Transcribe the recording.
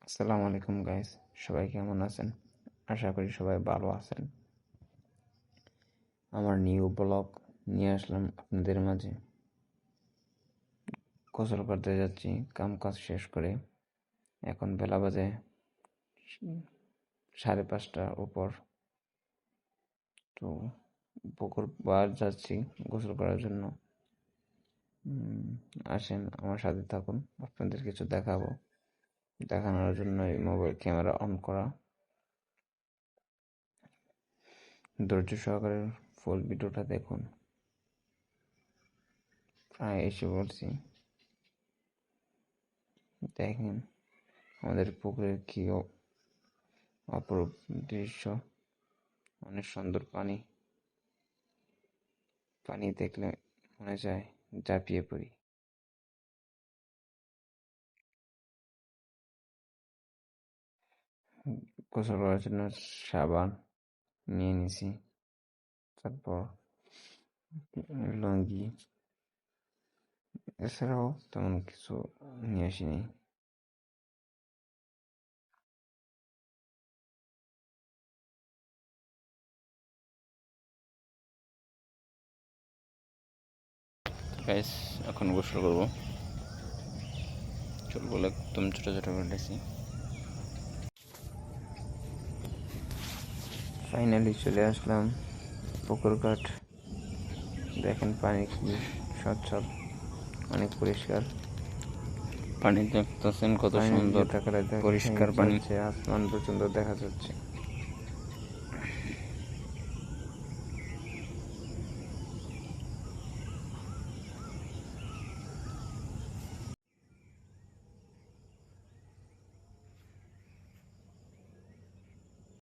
আসসালামু আলাইকুম গাইস, সবাই কেমন আছেন? আশা করি সবাই ভালো আছেন। আমার নিউ ব্লগ নিয়ে আসলাম আপনাদের মাঝে। গোসল করতে যাচ্ছি কাম কাজ শেষ করে। এখন বেলা বাজে 5:30টার উপর। তো পুকুর পাড় যাচ্ছি গোসল করার জন্য। আসেন আমার সাথে থাকুন, আপনাদের কিছু দেখানোর জন্য এই মোবাইল ক্যামেরা অন করা। ধৈর্য সহকারে ফুল ভিডিওটা দেখুন। প্রায় এসে বলছি, দেখেন আমাদের পুকুরের কি অপরূপ দৃশ্য। অনেক সুন্দর পানি দেখলে মনে যায় ঝাঁপিয়ে পড়ি। গোসল করার জন্য সাবান নিয়ে নিছি, তারপর লুঙ্গি, এছাড়াও তেমন কিছু নিয়ে আসিনি। গাইস, এখন গোসল করবো। চুলগুলো একদম ছোট ছোট কেটেছি। ফাইনালি চলে আসলাম পুকুর ঘাট। দেখেন পানি কি স্বচ্ছল, অনেক পরিষ্কার পানি। দেখতেছেন কত সুন্দর পরিষ্কার পানি, আসমান পর্যন্ত দেখা যাচ্ছে।